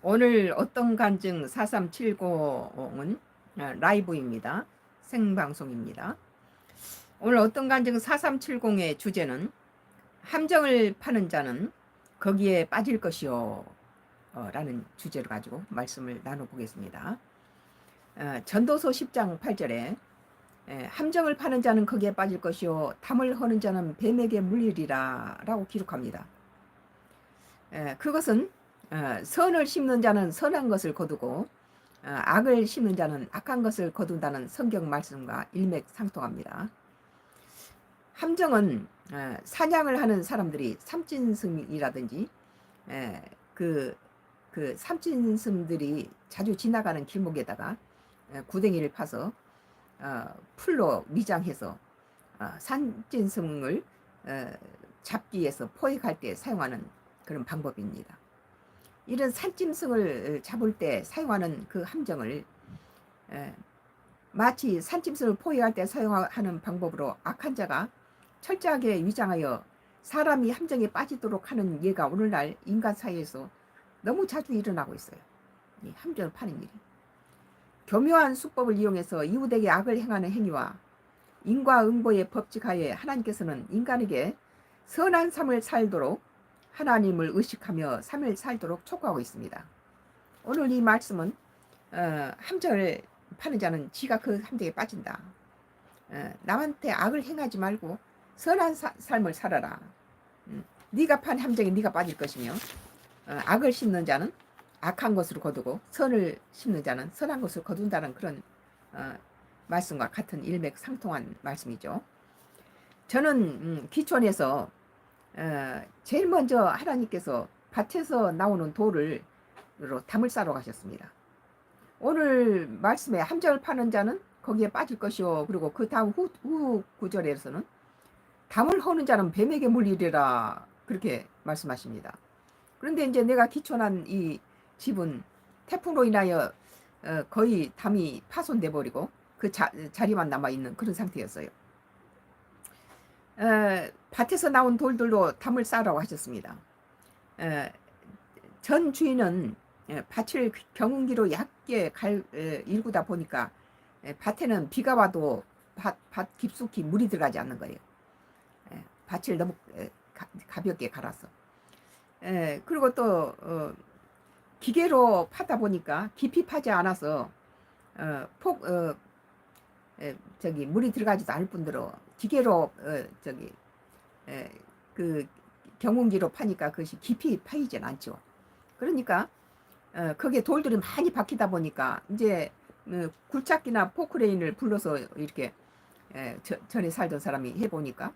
오늘 어떤 간증 4370은 라이브입니다. 생방송입니다. 오늘 어떤 간증 4370의 주제는 함정을 파는 자는 거기에 빠질 것이요 라는 주제를 가지고 말씀을 나눠보겠습니다. 전도서 10장 8절에 함정을 파는 자는 거기에 빠질 것이요 담을 허는 자는 뱀에게 물리리라 라고 기록합니다. 그것은 선을 심는 자는 선한 것을 거두고 악을 심는 자는 악한 것을 거둔다는 성경 말씀과 일맥상통합니다. 함정은 사냥을 하는 사람들이 삼진승이라든지 그 삼진승들이 자주 지나가는 길목에다가 구덩이를 파서 풀로 미장해서 삼진승을 잡기 위해서 포획할 때 사용하는 그런 방법입니다. 이런 산짐승을 잡을 때 사용하는 그 함정을 마치 산짐승을 포획할 때 사용하는 방법으로 악한 자가 철저하게 위장하여 사람이 함정에 빠지도록 하는 예가 오늘날 인간 사이에서 너무 자주 일어나고 있어요. 이 함정을 파는 일이. 교묘한 수법을 이용해서 이웃에게 악을 행하는 행위와 인과응보의 법칙하에 하나님께서는 인간에게 선한 삶을 살도록 하나님을 의식하며 삶을 살도록 촉구하고 있습니다. 오늘 이 말씀은 함정을 파는 자는 지가 그 함정에 빠진다. 남한테 악을 행하지 말고 선한 삶을 살아라. 네가 판 함정에 네가 빠질 것이며 악을 심는 자는 악한 것으로 거두고 선을 심는 자는 선한 것을 거둔다는 그런 말씀과 같은 일맥상통한 말씀이죠. 저는 기촌에서 제일 먼저 하나님께서 밭에서 나오는 돌을 담을 싸러 가셨습니다. 오늘 말씀에 함정을 파는 자는 거기에 빠질 것이요. 그리고 그 다음 후 구절에서는 담을 허는 자는 뱀에게 물리리라 그렇게 말씀하십니다. 그런데 이제 내가 기촌한 이 집은 태풍으로 인하여 거의 담이 파손돼 버리고 그 자리만 남아있는 그런 상태였어요. 밭에서 나온 돌들로 담을 싸라고 하셨습니다. 전 주인은 밭을 경운기로 얕게 일구다 보니까 밭에는 비가 와도 밭 깊숙이 물이 들어가지 않는 거예요. 밭을 너무 가볍게 갈아서. 그리고 또 기계로 파다 보니까 깊이 파지 않아서 물이 들어가지도 않을 뿐더러 기계로 그 경운기로 파니까 그것이 깊이 파이진 않죠. 그러니까 거기에 돌들이 많이 박히다 보니까 이제 굴착기나 포크레인을 불러서 이렇게 전에 살던 사람이 해보니까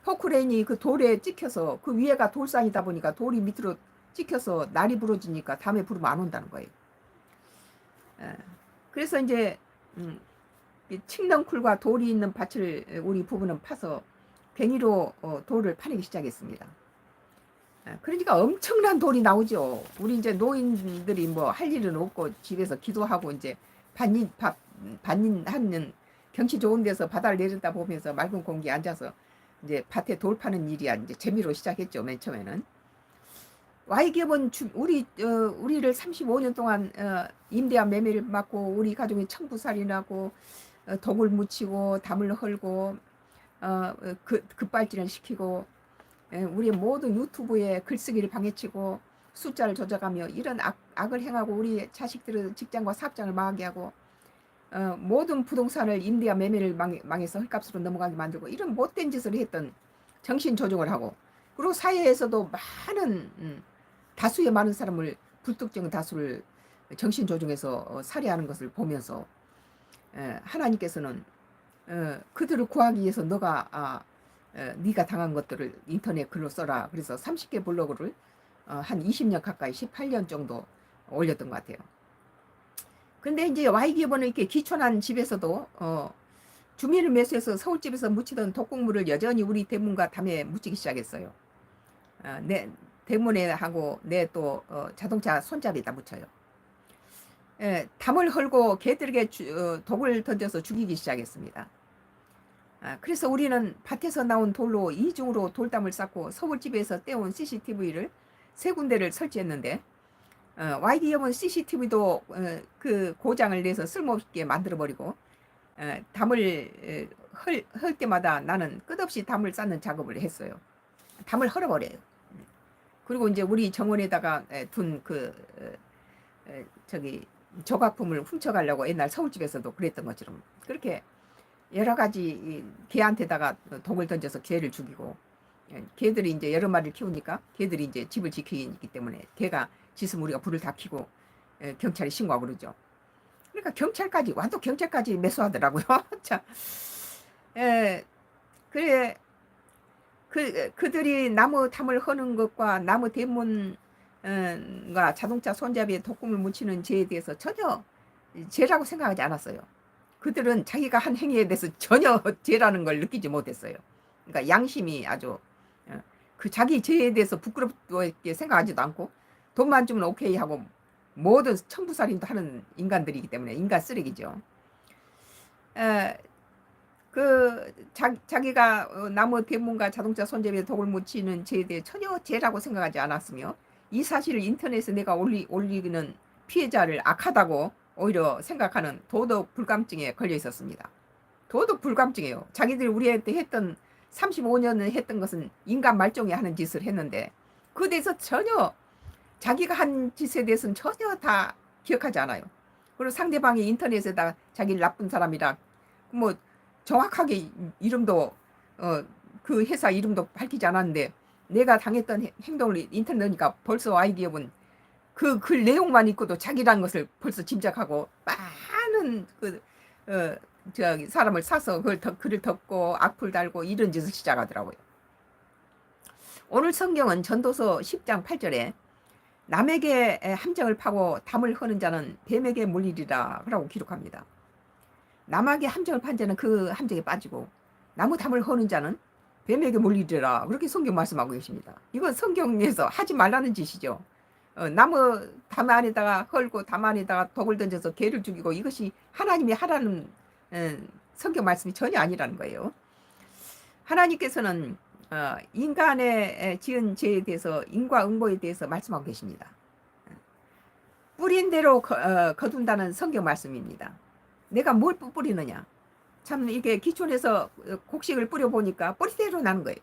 포크레인이 그 돌에 찍혀서 그 위에가 돌산이다 보니까 돌이 밑으로 찍혀서 날이 부러지니까 다음에 부르면 안 온다는 거예요. 그래서 이제 칡넝쿨과 돌이 있는 밭을 우리 부부는 파서 괭이로 돌을 파내기 시작했습니다. 그러니까 엄청난 돌이 나오죠. 우리 이제 노인들이 뭐 할 일은 없고 집에서 기도하고 이제 반인하는 경치 좋은 데서 바다를 내렸다 보면서 맑은 공기에 앉아서 이제 밭에 돌 파는 일이야 이제 재미로 시작했죠. 맨 처음에는. Y기업은 우리를 35년 동안 임대한 매매를 맡고 우리 가족이 청부살인하고 독을 묻히고 담을 헐고 급발진을 시키고 우리 모든 유튜브에 글쓰기를 방해치고 숫자를 조작하며 이런 악을 행하고 우리 자식들의 직장과 사업장을 망하게 하고 모든 부동산을 임대와 매매를 망해서 헐값으로 넘어가게 만들고 이런 못된 짓을 했던 정신조종을 하고 그리고 사회에서도 많은 다수의 많은 사람을 불특정 다수를 정신조종해서 살해하는 것을 보면서 하나님께서는 그들을 구하기 위해서 너가 네가 당한 것들을 인터넷 글로 써라. 그래서 30개 블로그를 한 20년 가까이 18년 정도 올렸던 것 같아요. 근데 이제 Y기업은 이렇게 기촌한 집에서도 주민을 매수해서 서울집에서 묻히던 독극물을 여전히 우리 대문과 담에 묻히기 시작했어요. 내 대문에 하고 내 또 자동차 손잡이에다 묻혀요. 담을 헐고 개들에게 독을 던져서 죽이기 시작했습니다. 그래서 우리는 밭에서 나온 돌로 이중으로 돌담을 쌓고 서울집에서 떼온 CCTV를 3군데를 설치했는데 YDM은 CCTV도 그 고장을 내서 쓸모없게 만들어버리고 담을 헐 때마다 나는 끝없이 담을 쌓는 작업을 했어요. 담을 헐어버려요. 그리고 이제 우리 정원에다가 둔 저기 조각품을 훔쳐가려고 옛날 서울집에서도 그랬던 것처럼 그렇게 여러 가지 개한테다가 독을 던져서 개를 죽이고, 개들이 이제 여러 마리를 키우니까 개들이 이제 집을 지키기 때문에 개가 짖으면 우리가 불을 다 켜고 경찰에 신고하고 그러죠. 그러니까 경찰까지 완도 경찰까지 매수하더라고요. 자, 에, 그래 그들이 나무 담을 허는 것과 나무 대문과 자동차 손잡이에 독금을 묻히는 죄에 대해서 전혀 죄라고 생각하지 않았어요. 그들은 자기가 한 행위에 대해서 전혀 죄라는 걸 느끼지 못했어요. 그러니까 양심이 아주 그 자기 죄에 대해서 부끄럽게 생각하지도 않고 돈만 주면 오케이 하고 모든 천부살인도 하는 인간들이기 때문에 인간 쓰레기죠. 자기가 나무 대문과 자동차 손잡이에 독을 묻히는 죄에 대해 전혀 죄라고 생각하지 않았으며 이 사실을 인터넷에 내가 올리는 피해자를 악하다고 오히려 생각하는 도덕 불감증에 걸려 있었습니다. 도덕 불감증이에요. 자기들이 우리한테 했던 35년을 했던 것은 인간 말종이 하는 짓을 했는데 그에 대해서 전혀 자기가 한 짓에 대해서는 전혀 다 기억하지 않아요. 그리고 상대방이 인터넷에다 자기를 나쁜 사람이라 뭐 정확하게 이름도 그 회사 이름도 밝히지 않았는데 내가 당했던 행동을 인터넷 넣으니까 벌써 아이디어는 그 글 내용만 읽고도 자기라는 것을 벌써 짐작하고 많은 저기 사람을 사서 글을 덮고 악플 달고 이런 짓을 시작하더라고요. 오늘 성경은 전도서 10장 8절에 남에게 함정을 파고 담을 허는 자는 뱀에게 물리리라 라고 기록합니다. 남에게 함정을 판 자는 그 함정에 빠지고 나무 담을 허는 자는 뱀에게 물리리라 그렇게 성경 말씀하고 계십니다. 이건 성경에서 하지 말라는 짓이죠. 나무 담 안에다가 헐고 담 안에다가 독을 던져서 개를 죽이고 이것이 하나님이 하라는 성경 말씀이 전혀 아니라는 거예요. 하나님께서는 인간의 지은 죄에 대해서 인과응보에 대해서 말씀하고 계십니다. 뿌린 대로 거둔다는 성경 말씀입니다. 내가 뭘 뿌리느냐. 참 이게 기촌에서 곡식을 뿌려보니까 뿌리대로 나는 거예요.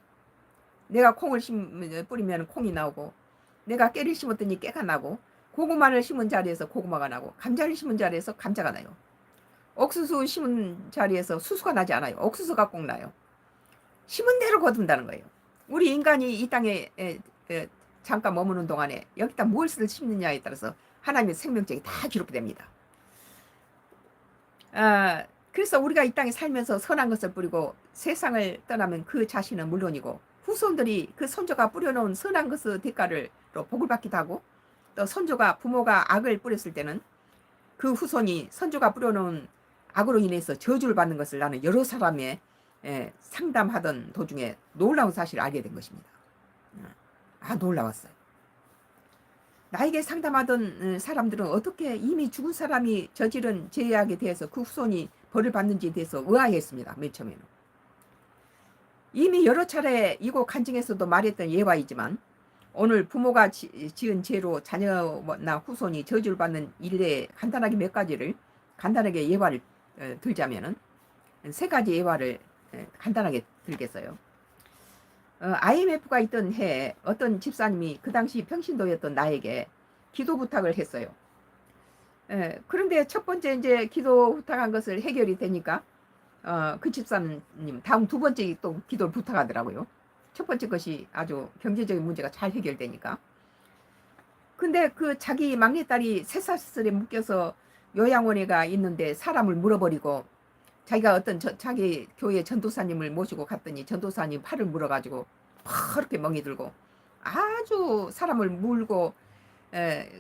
내가 콩을 뿌리면 콩이 나오고 내가 깨를 심었더니 깨가 나고 고구마를 심은 자리에서 고구마가 나고 감자를 심은 자리에서 감자가 나요. 옥수수 심은 자리에서 수수가 나지 않아요. 옥수수가 꼭 나요. 심은 대로 거둔다는 거예요. 우리 인간이 이 땅에 잠깐 머무는 동안에 여기다 무엇을 심느냐에 따라서 하나님의 생명책이 다 기록됩니다. 그래서 우리가 이 땅에 살면서 선한 것을 뿌리고 세상을 떠나면 그 자신은 물론이고 후손들이 그 선조가 뿌려놓은 선한 것의 대가를 복을 받기도 하고 또 선조가 부모가 악을 뿌렸을 때는 그 후손이 선조가 뿌려놓은 악으로 인해서 저주를 받는 것을 나는 여러 사람의 상담하던 도중에 놀라운 사실을 알게 된 것입니다. 놀라웠어요. 나에게 상담하던 사람들은 어떻게 이미 죽은 사람이 저지른 죄악에 대해서 그 후손이 벌을 받는지에 대해서 의아해했습니다. 맨 처음에는. 이미 여러 차례 이곳 간증에서도 말했던 예화이지만 오늘 부모가 지은 죄로 자녀나 후손이 저주를 받는 일에 간단하게 몇 가지를 간단하게 예화를 들자면은 세 가지 예화를 간단하게 들겠어요. IMF가 있던 해에 어떤 집사님이 그 당시 평신도였던 나에게 기도 부탁을 했어요. 그런데 첫 번째 이제 기도 부탁한 것을 해결이 되니까 그 집사님 다음 두 번째 또 기도를 부탁하더라고요. 첫 번째 것이 아주 경제적인 문제가 잘 해결되니까. 근데 그 자기 막내딸이 쇠사슬에 묶여서 요양원에가 있는데 사람을 물어버리고 자기가 어떤 자기 교회 전도사님을 모시고 갔더니 전도사님 팔을 물어가지고 그렇게 멍이 들고 아주 사람을 물고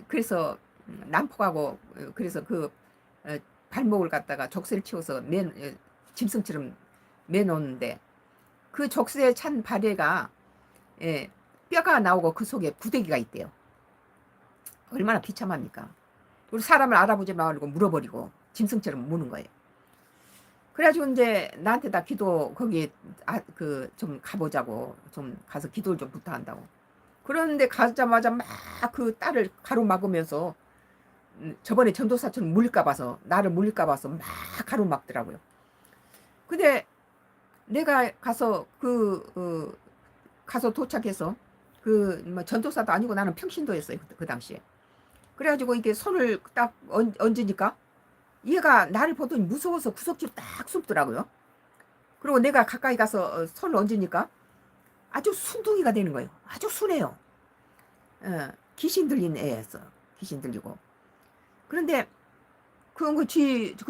그래서 난폭하고 그래서 그 발목을 갖다가 족쇄를 치워서 짐승처럼 매놓는데 그 족쇄에 찬 발에가 뼈가 나오고 그 속에 구데기가 있대요. 얼마나 비참합니까? 우리 사람을 알아보지 말고 물어버리고 짐승처럼 무는 거예요. 그래가지고 이제 나한테 다 기도 거기에 좀 가보자고 좀 가서 기도를 좀 부탁한다고. 그런데 가자마자 막 그 딸을 가로막으면서 저번에 전도사처럼 물릴까 봐서 나를 물릴까 봐서 막 가로막더라고요. 근데 내가 가서 가서 도착해서 뭐 전도사도 아니고 나는 평신도였어요. 그 당시에. 그래가지고 이게 손을 딱 얹으니까 얘가 나를 보더니 무서워서 구석지로 딱 숨더라고요. 그리고 내가 가까이 가서 손을 얹으니까 아주 순둥이가 되는 거예요. 아주 순해요. 귀신 들린 애였어. 귀신 들리고. 그런데 그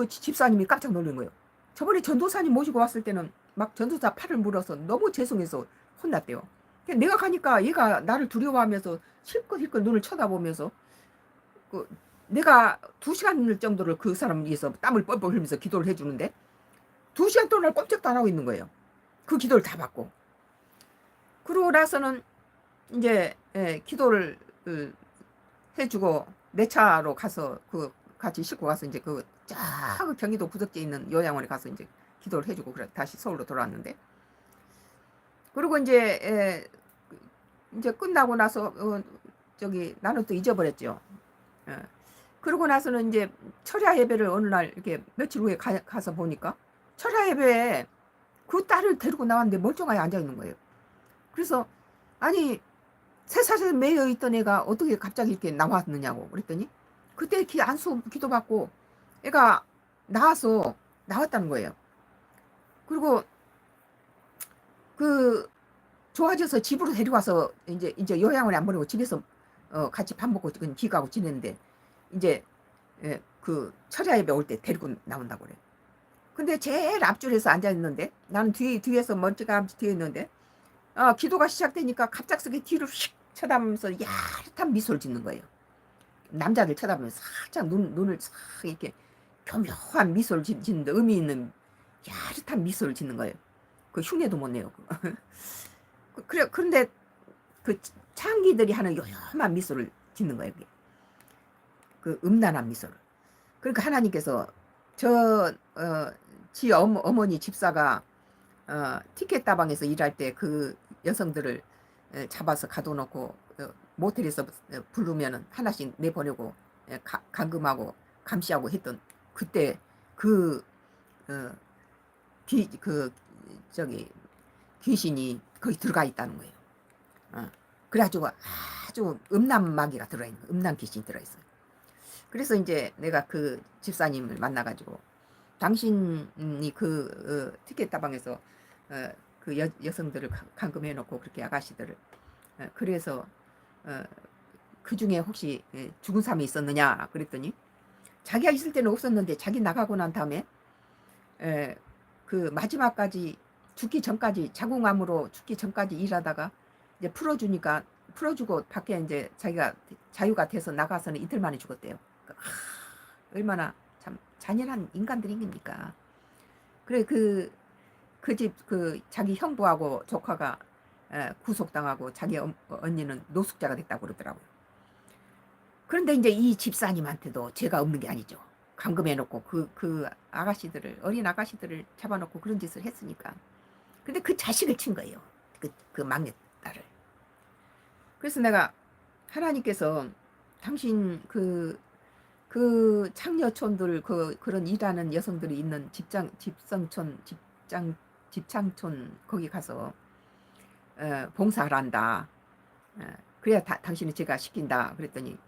집사님이 깜짝 놀란 거예요. 저번에 전도사님 모시고 왔을 때는 막 전도사 팔을 물어서 너무 죄송해서 혼났대요. 내가 가니까 얘가 나를 두려워하면서 실컷 눈을 쳐다보면서 내가 2시간 정도를 그 사람 위해서 땀을 뻘뻘 흘리면서 기도를 해주는데 2시간 동안 꼼짝도 안 하고 있는 거예요. 그 기도를 다 받고. 그러고 나서는 이제 기도를 해주고 내 차로 가서 같이 싣고 가서 이제 쫙 경기도 부덕지에 있는 요양원에 가서 이제 기도를 해주고 그래 다시 서울로 돌아왔는데, 그리고 이제 끝나고 나서 나는 또 잊어버렸죠. 그러고 나서는 이제 철야 예배를 어느 날 이렇게 며칠 후에 가서 보니까 철야 예배에 그 딸을 데리고 나왔는데 멀쩡하게 앉아 있는 거예요. 그래서 아니 쇠사슬 매여 있던 애가 어떻게 갑자기 이렇게 나왔느냐고 그랬더니 그때 안수 기도받고 애가 나왔다는 거예요. 그리고 좋아져서 집으로 데려와서 이제 요양원에 안 보내고 집에서 같이 밥 먹고 기가하고 지냈는데 이제 철야 예배 올 때 데리고 나온다고 그래. 근데 제일 앞줄에서 앉아 있는데 나는 뒤에서 멀찌감치 뒤에 있는데 기도가 시작되니까 갑작스럽게 뒤를 휙 쳐다보면서 야릇한 미소를 짓는 거예요. 남자들 쳐다보면서 살짝 눈을 싹 이렇게 교묘한 미소를 짓는데 의미 있는 야릇한 미소를 짓는 거예요. 그 흉내도 못 내요. 그런데 그 창기들이 하는 요염한 미소를 짓는 거예요. 그 음란한 미소를. 그러니까 하나님께서 지 어머니 집사가 티켓 다방에서 일할 때 그 여성들을 잡아서 가둬놓고 모텔에서 부르면 하나씩 내보내고 감금하고 감시하고 했던 그때 귀신이 거기 들어가 있다는 거예요. 그래가지고 아주 음란 마귀가 들어있는 거예요. 음란 귀신이 들어있어요. 그래서 이제 내가 그 집사님을 만나가지고 당신이 티켓 다방에서 그 여성들을 감금해놓고 그렇게 아가씨들을 그래서 그 중에 혹시 죽은 사람이 있었느냐 그랬더니 자기가 있을 때는 없었는데 자기 나가고 난 다음에 그 마지막까지 죽기 전까지 자궁암으로 죽기 전까지 일하다가 이제 풀어주고 밖에 이제 자기가 자유가 돼서 나가서는 이틀 만에 죽었대요. 얼마나 참 잔인한 인간들입니까? 그래 그 집 자기 형부하고 조카가 구속당하고 자기 언니는 노숙자가 됐다고 그러더라고요. 그런데 이제 이 집사님한테도 죄가 없는 게 아니죠. 감금해놓고 어린 아가씨들을 잡아놓고 그런 짓을 했으니까. 근데 그 자식을 친 거예요. 그 막내딸을. 그래서 내가 하나님께서 당신 그 창녀촌들 그런 일하는 여성들이 있는 집창촌 거기 가서 봉사를 한다. 그래야 당신이 제가 시킨다. 그랬더니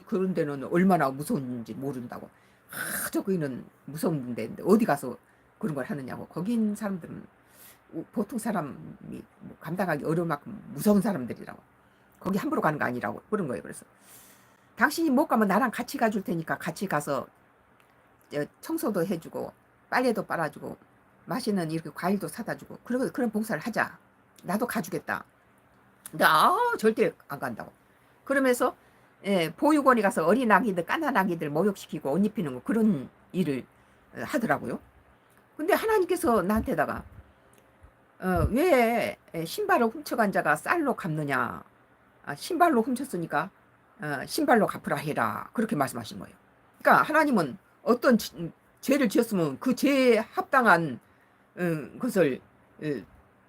그런 데는 얼마나 무서운지 모른다고. 저기는 무서운 데인데 어디 가서 그런 걸 하느냐고. 거긴 사람들은 보통 사람이 감당하기 어려울 만큼 무서운 사람들이라고. 거기 함부로 가는 거 아니라고 그런 거예요. 그래서 당신이 못 가면 나랑 같이 가줄 테니까 같이 가서 청소도 해주고 빨래도 빨아주고 맛있는 이렇게 과일도 사다 주고 그런 봉사를 하자. 나도 가주겠다. 근데 절대 안 간다고. 그러면서 보육원에 가서 어린 아기들 까난 아기들 목욕시키고 옷 입히는 거 그런 일을 하더라고요. 근데 하나님께서 나한테다가 왜 신발을 훔쳐간 자가 쌀로 갚느냐. 신발로 훔쳤으니까 신발로 갚으라 해라. 그렇게 말씀하신 거예요. 그러니까 하나님은 어떤 죄를 지었으면 그 죄에 합당한 것을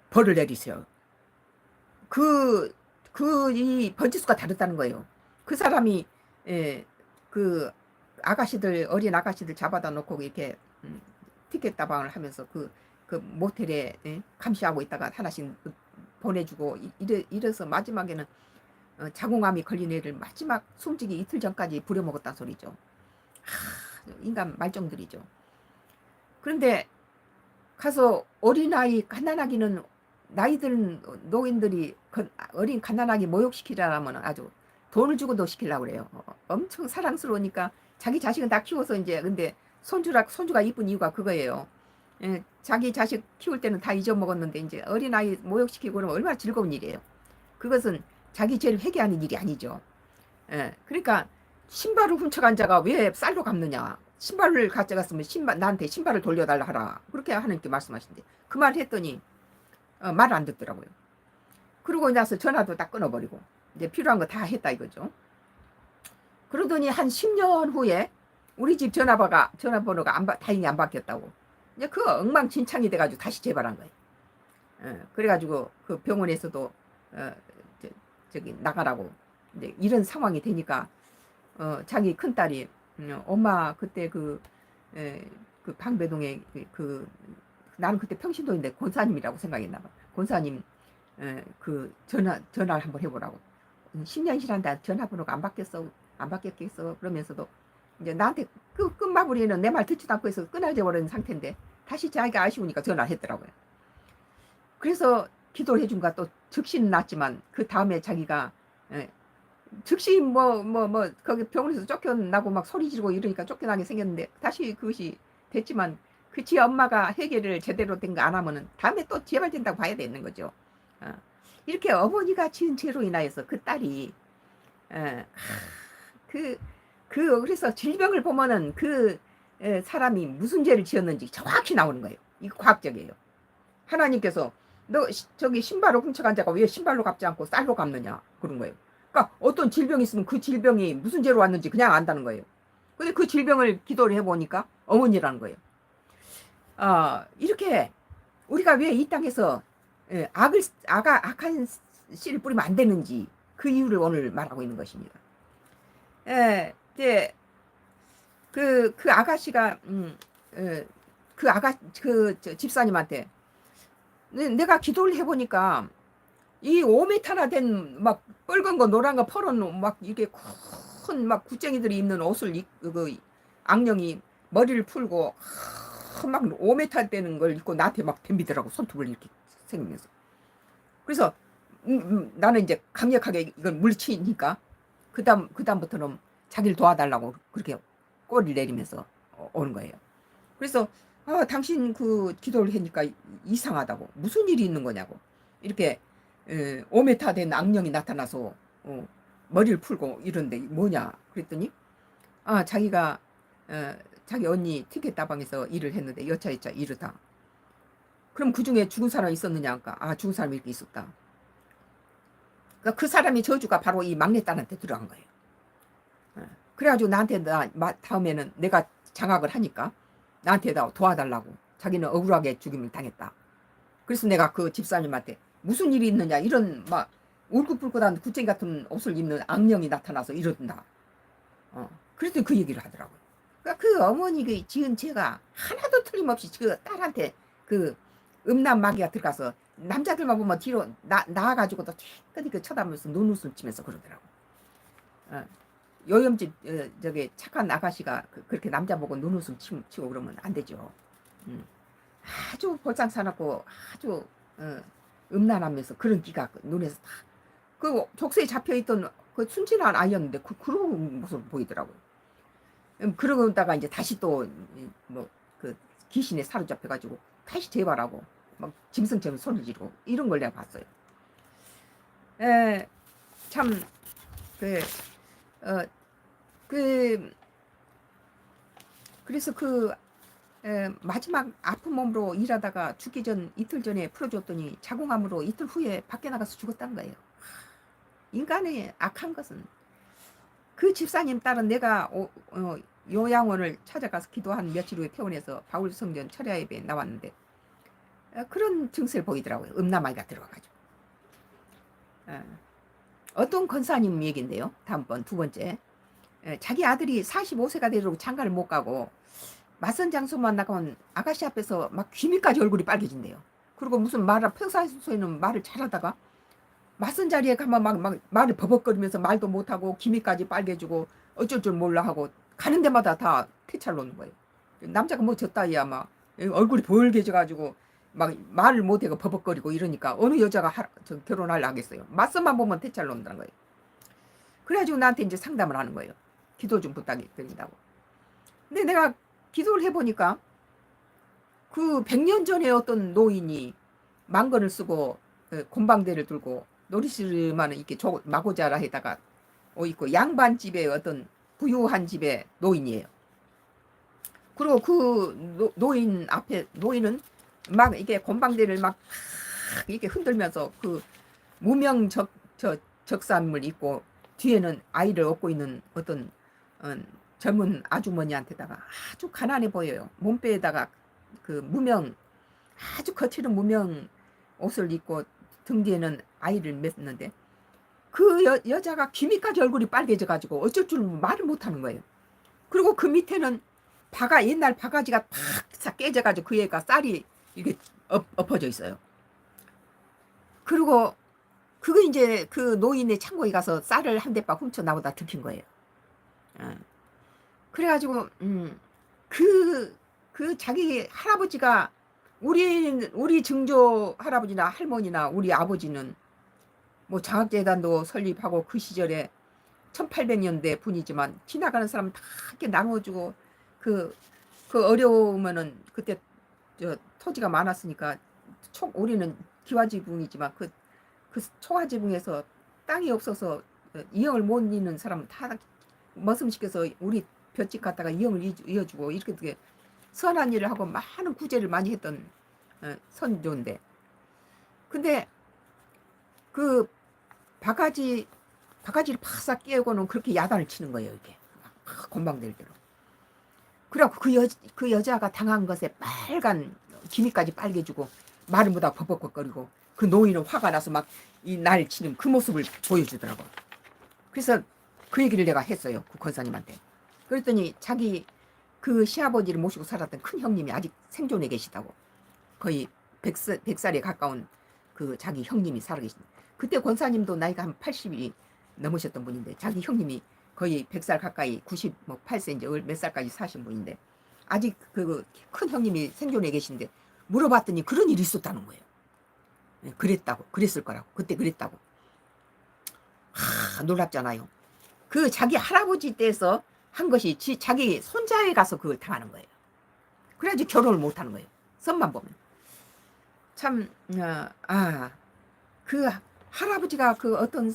벌을 내리세요. 그 이 번지수가 다르다는 거예요. 그 사람이 예, 그 아가씨들 어린 아가씨들 잡아다 놓고 이렇게 티켓 다방을 하면서 그 모텔에 감시하고 있다가 하나씩 보내주고 이래서 마지막에는 자궁암이 걸린 애를 마지막 숨지기 이틀 전까지 부려먹었다는 소리죠. 인간 말종들이죠. 그런데 가서 어린아이 갓난아기는 나이 든 노인들이 어린 갓난아기 모욕시키려면 아주 돈을 주고도 시키려고 그래요. 엄청 사랑스러우니까 자기 자식은 다 키워서 이제 근데 손주가 이쁜 이유가 그거예요. 자기 자식 키울 때는 다 잊어먹었는데 이제 어린아이 모욕시키고 그러면 얼마나 즐거운 일이에요. 그것은 자기 죄를 회개하는 일이 아니죠. 그러니까 신발을 훔쳐간 자가 왜 쌀로 갚느냐. 신발을 가져갔으면 나한테 신발을 돌려달라 하라. 그렇게 하나님께 말씀하신대. 그 말을 했더니 말을 안 듣더라고요. 그러고 나서 전화도 딱 끊어버리고 이제 필요한 거 다 했다 이거죠. 그러더니 한 10년 후에 우리 집 전화번호가 다행히 안 바뀌었다고. 이제 그 엉망진창이 돼가지고 다시 재발한 거예요. 그래가지고 그 병원에서도 저기 나가라고 이제 이런 상황이 되니까 자기 큰 딸이 엄마 그때 그 방배동에 나는 그때 평신도인데 권사님이라고 생각했나 봐. 권사님 그 전화를 한번 해보라고. 10년 지난다 전화번호가 안 바뀌었겠어 그러면서도 이제 나한테 끝마무리는 내 말 듣지도 않고 해서 끊어져 버린 상태인데 다시 자기가 아쉬우니까 전화를 했더라고요. 그래서 기도를 해준가 또 즉시는 났지만 그 다음에 자기가 즉시 거기 병원에서 쫓겨나고 막 소리 지르고 이러니까 쫓겨나게 생겼는데 다시 그것이 됐지만 지 엄마가 해결을 제대로 된 거 안 하면은 다음에 또 재발된다고 봐야 되는 거죠. 이렇게 어머니가 지은 죄로 인하여서 그 딸이 그래서 질병을 보면은 사람이 무슨 죄를 지었는지 정확히 나오는 거예요. 이거 과학적이에요. 하나님께서 너 저기 신발을 훔쳐간 자가 왜 신발로 갚지 않고 쌀로 갚느냐 그런 거예요. 그러니까 어떤 질병이 있으면 그 질병이 무슨 죄로 왔는지 그냥 안다는 거예요. 근데 그 질병을 기도를 해보니까 어머니라는 거예요. 이렇게 우리가 왜 이 땅에서 악한 씨를 뿌리면 안 되는지 그 이유를 오늘 말하고 있는 것입니다. 이제 그 아가씨가 집사님한테 내가 기도를 해보니까 이 5m나 된 막 빨간 거 노란 거 퍼런 막 이게 큰 막 굿쟁이들이 입는 옷을 그 악령이 머리를 풀고 막 5m 되는 걸 입고 나한테 막 덤비더라고. 손톱을 이렇게 생기면서. 그래서 나는 이제 강력하게 이걸 물리치니까 그다음부터는 자기를 도와달라고 그렇게 꼬리를 내리면서 오는 거예요. 그래서 당신 그 기도를 하니까 이상하다고. 무슨 일이 있는 거냐고. 이렇게 5m 된 악령이 나타나서 머리를 풀고 이런데 뭐냐 그랬더니 자기가 자기 언니 티켓 다방에서 일을 했는데 여차여차 이르다. 그럼 그 중에 죽은 사람이 있었느냐? 그러니까 죽은 사람이 이렇게 있었다. 그러니까 그 사람이 저주가 바로 이 막내딸한테 들어간 거예요. 그래가지고 나한테 다음에는 내가 장악을 하니까 나한테 도와달라고. 자기는 억울하게 죽임을 당했다. 그래서 내가 그 집사님한테 무슨 일이 있느냐 이런 막 울긋불긋한 굿쟁이 같은 옷을 입는 악령이 나타나서 이런다. 그랬더니 그 얘기를 하더라고요. 그러니까 그 어머니 지은 죄가 하나도 틀림없이 그 딸한테 그 음란 마귀가 들어가서 남자들만 보면 뒤로 나와가지고도 찌끄니까 쳐다보면서 눈웃음 치면서 그러더라고. 요염집 저기 착한 아가씨가 그렇게 남자 보고 눈웃음 치고 그러면 안 되죠. 아주 볼상사납고 아주 음란하면서 그런 기가 눈에서 다 그 족쇄에 잡혀있던 그 순진한 아이였는데 그런 모습 보이더라고요. 그러다가 이제 다시 또 그 귀신에 사로잡혀가지고 다시 재발하고 막 짐승처럼 소리 지르고 이런 걸 내가 봤어요. 참 그래서 마지막 아픈 몸으로 일하다가 죽기 전 이틀 전에 풀어줬더니 자궁암으로 이틀 후에 밖에 나가서 죽었다는 거예요. 인간의 악한 것은 그 집사님 딸은 내가 요양원을 찾아가서 기도한 며칠 후에 퇴원해서 바울성전 철야 예배에 나왔는데 그런 증세를 보이더라고요. 음란마귀가 들어가가지고. 어떤 권사님 얘기인데요. 다음번 두 번째. 자기 아들이 45세가 되도록 장가를 못 가고 맞선 장소만 나가면 아가씨 앞에서 막 귀미까지 얼굴이 빨개진대요. 그리고 무슨 말을 평소에는 말을 잘하다가 맞선 자리에 가면 막 말을 버벅거리면서 말도 못하고 기미까지 빨개지고 어쩔 줄 몰라 하고 가는 데마다 다 퇴찰 놓는 거예요. 남자가 뭐 저따위야 막 얼굴이 벌개져가지고 막 말을 못하고 버벅거리고 이러니까 어느 여자가 결혼하려 하겠어요. 맞선만 보면 퇴찰 놓는다는 거예요. 그래가지고 나한테 이제 상담을 하는 거예요. 기도 좀 부탁드린다고. 근데 내가 기도를 해보니까 그 100년 전에 어떤 노인이 망건을 쓰고 곰방대를 들고 놀이실만 이렇게 마고자라 해다가 있고 양반집의 어떤 부유한 집의 노인이에요. 그리고 그 노인 앞에 노인은 막 이게 곰방대를 막 이렇게 흔들면서 그 무명 적삼을 입고 뒤에는 아이를 업고 있는 어떤 젊은 아주머니한테다가 아주 가난해 보여요. 몸빼에다가 그 무명 아주 거칠은 무명 옷을 입고 등 뒤에는 아이를 맸는데 그 여자가 기미까지 얼굴이 빨개져가지고 어쩔 줄 말을 못하는 거예요. 그리고 그 밑에는 옛날 바가지가 팍 깨져가지고 그 애가 쌀이 이렇게 엎어져 있어요. 그리고 그거 이제 그 노인의 창고에 가서 쌀을 한 대박 훔쳐 나오다 들킨 거예요. 그래가지고 그 자기 할아버지가 우리 증조 할아버지나 할머니나 우리 아버지는 뭐 장학재단도 설립하고 그 시절에 1800년대 분이지만 지나가는 사람 다 이렇게 나눠주고 그 어려우면은 그때 토지가 많았으니까 우리는 기와지붕이지만 그 초가지붕에서 땅이 없어서 이형을 못 잇는 사람은 다 머슴시켜서 우리 볏집 갖다가 이형을 이어주고 이렇게 선한 일을 하고 많은 구제를 많이 했던 선조인데 근데 그 바가지를 팍싹 깨우고는 그렇게 야단을 치는 거예요. 이게 막 곤방될 대로. 그래갖고 그 여자가 당한 것에 빨간 기미까지 빨개지고 말을 못하고 버벅거리고 그 노인은 화가 나서 막 이 날 치는 그 모습을 보여주더라고. 그래서 그 얘기를 내가 했어요. 그 권사님한테. 그랬더니 자기 그 시아버지를 모시고 살았던 큰 형님이 아직 생존해 계시다고. 거의 100살에 가까운 그 자기 형님이 살아계신다. 그때 권사님도 나이가 한 80이 넘으셨던 분인데 자기 형님이 거의 100살 가까이 98세 이제 몇 살까지 사신 분인데 아직 그 큰 형님이 생존해 계신데 물어봤더니 그런 일이 있었다는 거예요. 그랬을 거라고. 그때 그랬다고. 놀랍잖아요. 그 자기 할아버지 때에서 한 것이 자기 손자에 가서 그걸 당하는 거예요. 그래가지고 결혼을 못 하는 거예요. 선만 보면. 참, 그 할아버지가 그 어떤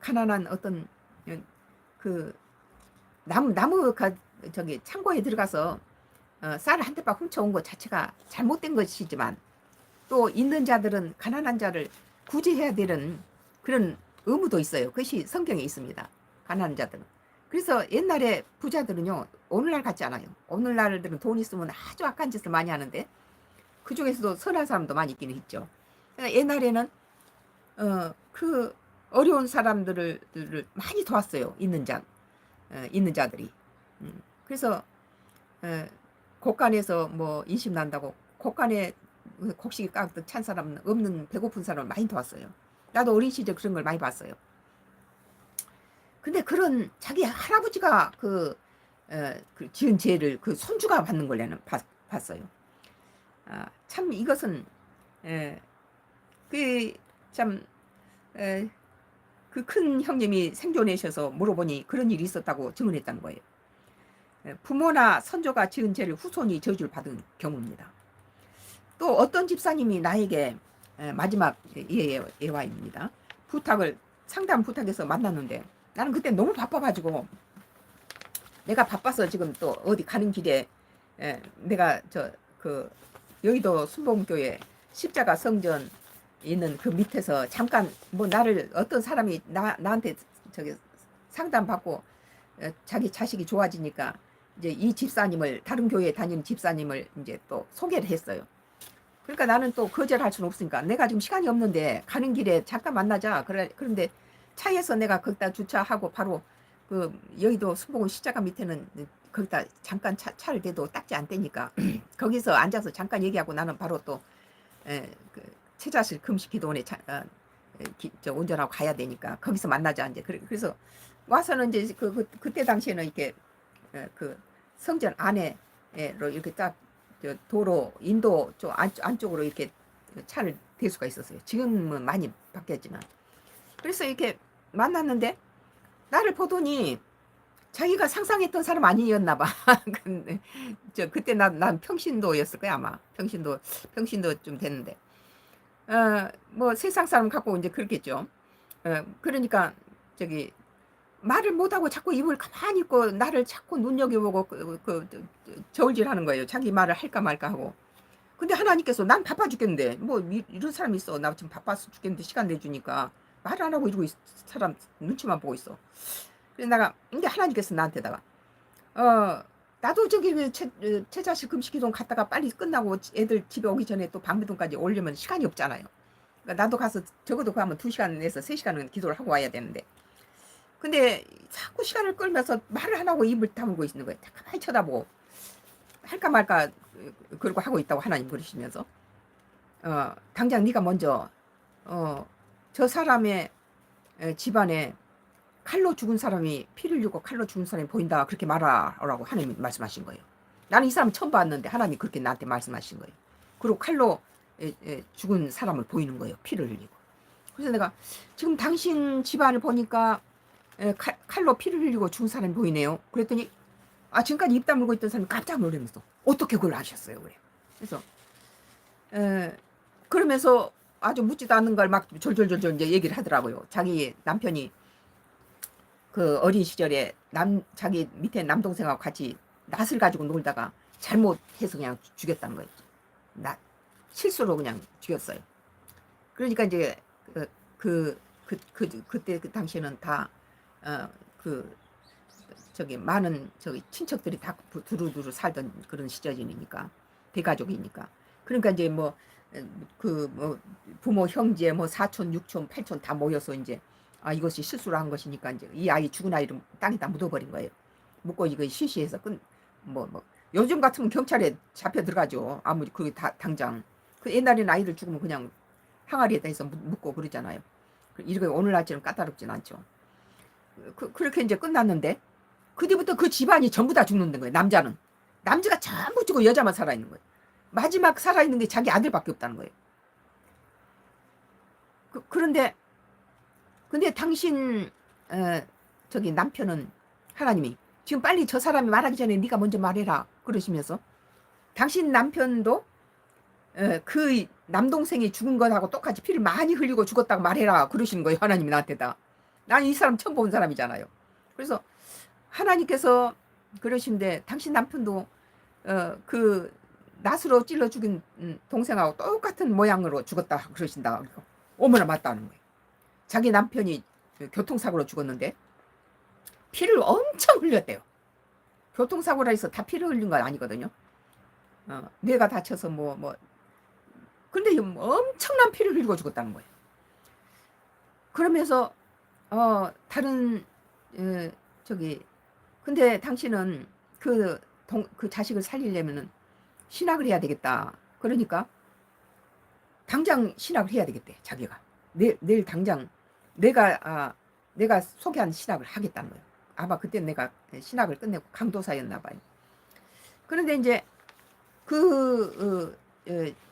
가난한 어떤 그 나무 창고에 들어가서 쌀을 한 대박 훔쳐온 것 자체가 잘못된 것이지만 또 있는 자들은 가난한 자를 구제해야 되는 그런 의무도 있어요. 그것이 성경에 있습니다. 가난한 자들은. 그래서 옛날에 부자들은요 오늘날 같지 않아요. 오늘날들은 돈 있으면 아주 악한 짓을 많이 하는데 그 중에서도 선한 사람도 많이 있기는 있죠. 그러니까 옛날에는 그 어려운 사람들을 많이 도왔어요. 있는 자들이. 그래서 곳간에서 뭐 인심 난다고 곳간에 곡식이 깍듯 찬 사람은 없는 배고픈 사람을 많이 도왔어요. 나도 어린 시절 그런 걸 많이 봤어요. 근데 그런 자기 할아버지가 그 지은 죄를 그 손주가 받는 걸 나는 봤어요. 참 이것은 그 큰 형님이 생존하셔서 물어보니 그런 일이 있었다고 증언했다는 거예요. 부모나 선조가 지은 죄를 후손이 저주를 받은 경우입니다. 또 어떤 집사님이 나에게 마지막 예화입니다. 상담 부탁해서 만났는데 나는 그때 너무 바빠가지고 내가 바빠서 지금 또 어디 가는 길에 내가 여의도 순복음교회 십자가 성전 있는 그 밑에서 잠깐 뭐 나를 어떤 사람이 나한테 상담 받고 자기 자식이 좋아지니까 이제 이 집사님을 다른 교회에 다니는 집사님을 이제 또 소개를 했어요. 그러니까 나는 또 거절할 수는 없으니까 내가 지금 시간이 없는데 가는 길에 잠깐 만나자. 그런데 차에서 내가 거기다 주차하고 바로 그 여의도 순복음 십자가 밑에는 거기다 잠깐 차를 대도 딱지 안 떼니까 거기서 앉아서 잠깐 얘기하고 나는 바로 또 그 최자실 금식 기도원에 운전하고 가야 되니까 거기서 만나자 이제. 그래서 와서는 이제 그때 당시에는 이렇게 그 성전 안에로 이렇게 딱 도로 인도 쪽 안쪽으로 이렇게 차를 댈 수가 있었어요. 지금은 많이 바뀌었지만. 그래서 이렇게 만났는데 나를 보더니 자기가 상상했던 사람 아니었나 봐. 근데 그때 난 평신도였을 거야 아마. 평신도 좀 됐는데. 뭐 세상 사람 갖고 이제 그렇겠죠. 그러니까 저기 말을 못하고 자꾸 입을 가만히 있고 나를 자꾸 눈여겨보고 저울질하는 거예요. 자기 말을 할까 말까 하고. 근데 하나님께서 난 바빠 죽겠는데 뭐 이런 사람이 있어. 나 지금 바빠서 죽겠는데 시간 내주니까 말 안 하고 이러고 사람 눈치만 보고 있어. 그래서 내가 근데 하나님께서 나한테다가 나도 저기 최자식 금식기도 갔다가 빨리 끝나고 애들 집에 오기 전에 또 밤기도까지 오려면 시간이 없잖아요. 그러니까 나도 가서 적어도 가면 2시간 내서 3시간은 기도를 하고 와야 되는데 근데 자꾸 시간을 끌면서 말을 안 하고 입을 다물고 있는 거예요. 가만히 쳐다보고 할까 말까 그러고 하고 있다고 하나님 그러시면서 당장 네가 먼저 저 사람의 집안에 칼로 죽은 사람이 피를 흘리고 칼로 죽은 사람이 보인다 그렇게 말하라고 하나님이 말씀하신 거예요. 나는 이 사람 처음 봤는데 하나님이 그렇게 나한테 말씀하신 거예요. 그리고 칼로 죽은 사람을 보이는 거예요. 피를 흘리고. 그래서 내가 지금 당신 집안을 보니까 칼로 피를 흘리고 죽은 사람이 보이네요. 그랬더니 지금까지 입 다물고 있던 사람이 깜짝 놀라면서 어떻게 그걸 아셨어요? 그래. 그래서 그러면서 아주 묻지도 않는 걸 막 졸졸졸졸 이제 얘기를 하더라고요. 자기 남편이 그 어린 시절에 자기 밑에 남동생하고 같이 낫을 가지고 놀다가 잘못해서 그냥 죽였다는 거예요. 실수로 그냥 죽였어요. 그러니까 이제 그때 그 당시에는 다 저기 많은 저기 친척들이 다 두루두루 살던 그런 시절이니까 대가족이니까. 그러니까 이제 뭐 부모 형제 뭐 사촌 육촌 팔촌 다 모여서 이제 이것이 실수로 한 것이니까 이제 이 아이 죽은 아이를 땅에다 묻어버린 거예요. 묻고 이거 시시해서 뭐 요즘 같으면 경찰에 잡혀 들어가죠. 아무리 그게 당장 그 옛날에는 아이를 죽으면 그냥 항아리에다 해서 묻고 그러잖아요. 이렇게 오늘날처럼 까다롭진 않죠. 그렇게 이제 끝났는데 그 뒤부터 그 집안이 전부 다 죽는 거예요. 남자가 전부 죽고 여자만 살아있는 거예요. 마지막 살아있는 게 자기 아들밖에 없다는 거예요. 그런데 근데 당신 저기 남편은 하나님이 지금 빨리 저 사람이 말하기 전에 네가 먼저 말해라 그러시면서 당신 남편도 그 남동생이 죽은 것하고 똑같이 피를 많이 흘리고 죽었다고 말해라 그러시는 거예요. 하나님이 나한테다. 난 이 사람 처음 본 사람이잖아요. 그래서 하나님께서 그러신데 당신 남편도 그 낫으로 찔러 죽인 동생하고 똑같은 모양으로 죽었다 그러신다. 어머나 맞다는 거예요. 자기 남편이 교통사고로 죽었는데 피를 엄청 흘렸대요. 교통사고라 해서 다 피를 흘린 건 아니거든요. 뇌가 다쳐서 근데 엄청난 피를 흘리고 죽었다는 거예요. 그러면서 다른 저기 근데 당신은 그 자식을 살리려면은 신학을 해야 되겠다. 그러니까 당장 신학을 해야 되겠대. 자기가 내일 당장 내가 소개한 신학을 하겠다는 거예요. 아마 그때 내가 신학을 끝내고 강도사였나 봐요. 그런데 이제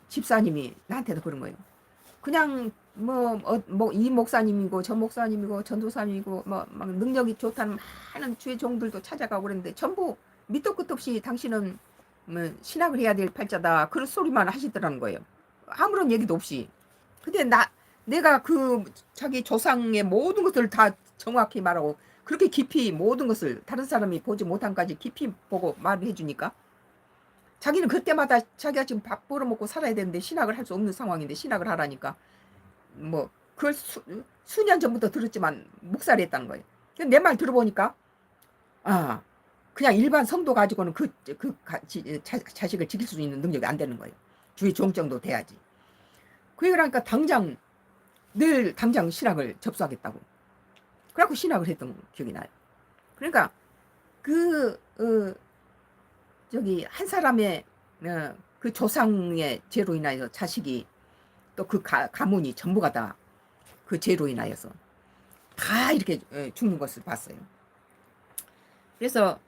집사님이 나한테도 그런 거예요. 그냥 이 목사님이고 저 목사님이고 전도사님이고 막 능력이 좋다는 많은 주의 종들도 찾아가고 그랬는데 전부 밑도 끝도 없이 당신은 신학을 해야 될 팔자다 그런 소리만 하시더라는 거예요. 아무런 얘기도 없이. 근데 내가 자기 조상의 모든 것을 다 정확히 말하고 그렇게 깊이 모든 것을 다른 사람이 보지 못한 까지 깊이 보고 말을 해주니까 자기는 그때마다 자기가 지금 밥 벌어먹고 살아야 되는데 신학을 할 수 없는 상황인데 신학을 하라니까 그걸 수년 전부터 들었지만 묵살이 했다는 거예요. 내 말 들어보니까 그냥 일반 성도 가지고는 자식을 지킬 수 있는 능력이 안 되는 거예요. 주의 종 정도 돼야지. 그러니까 내일 당장 신학을 접수하겠다고. 그래갖고 신학을 했던 기억이 나요. 그러니까 그 저기 한 사람의 그 조상의 죄로 인하여서 자식이 또 그 가문이 전부가 다 그 죄로 인하여서 다 이렇게 죽는 것을 봤어요. 그래서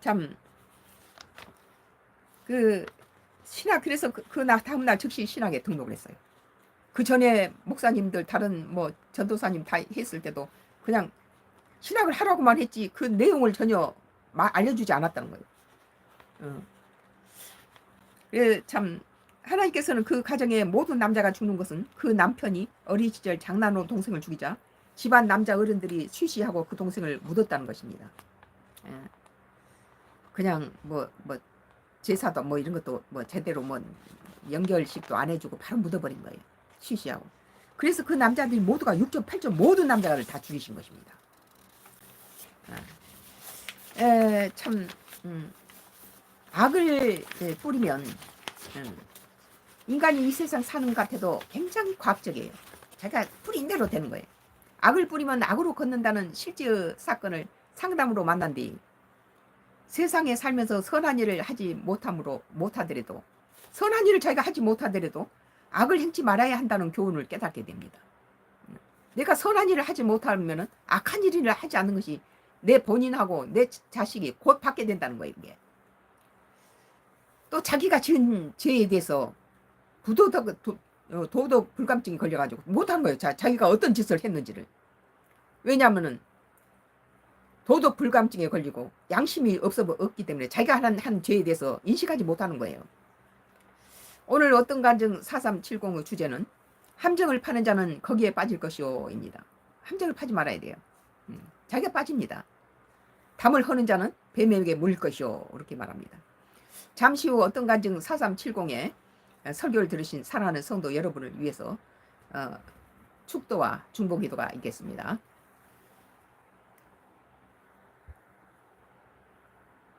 참 그 신학 그래서 그 다음 날 즉시 신학에 등록을 했어요. 그 전에 목사님들 다른 뭐 전도사님 다 했을 때도 그냥 신학을 하라고만 했지 그 내용을 전혀 알려주지 않았다는 거예요. 참 하나님께서는 그 가정에 모든 남자가 죽는 것은 그 남편이 어린 시절 장난으로 동생을 죽이자 집안 남자 어른들이 쉬쉬하고 그 동생을 묻었다는 것입니다. 그냥 뭐 제사도 뭐 이런 것도 뭐 제대로 뭐 연결식도 안 해주고 바로 묻어버린 거예요. 쉬쉬하고. 그래서 그 남자들이 모두가 6조 8조 모든 남자를 다 죽이신 것입니다. 참 악을 뿌리면 인간이 이 세상 사는 것 같아도 굉장히 과학적이에요. 자기가 뿌린 대로 되는 거예요. 악을 뿌리면 악으로 걷는다는 실제 사건을 상담으로 만난 뒤 세상에 살면서 선한 일을 하지 못하더라도 선한 일을 자기가 하지 못하더라도 악을 행치 말아야 한다는 교훈을 깨닫게 됩니다. 내가 선한 일을 하지 못하면 악한 일을 하지 않는 것이 내 본인하고 내 자식이 곧 받게 된다는 거예요. 이게. 또 자기가 지은 죄에 대해서 도덕 불감증이 걸려가지고 못한 거예요. 자기가 어떤 짓을 했는지를. 왜냐하면은 도덕 불감증에 걸리고 양심이 없기 때문에 자기가 한 죄에 대해서 인식하지 못하는 거예요. 오늘 어떤 간증 4370의 주제는 함정을 파는 자는 거기에 빠질 것이오입니다. 함정을 파지 말아야 돼요. 자기가 빠집니다. 담을 허는 자는 뱀에게 물릴 것이오 이렇게 말합니다. 잠시 후 어떤 간증 4370에 설교를 들으신 사랑하는 성도 여러분을 위해서 축도와 중보 기도가 있겠습니다.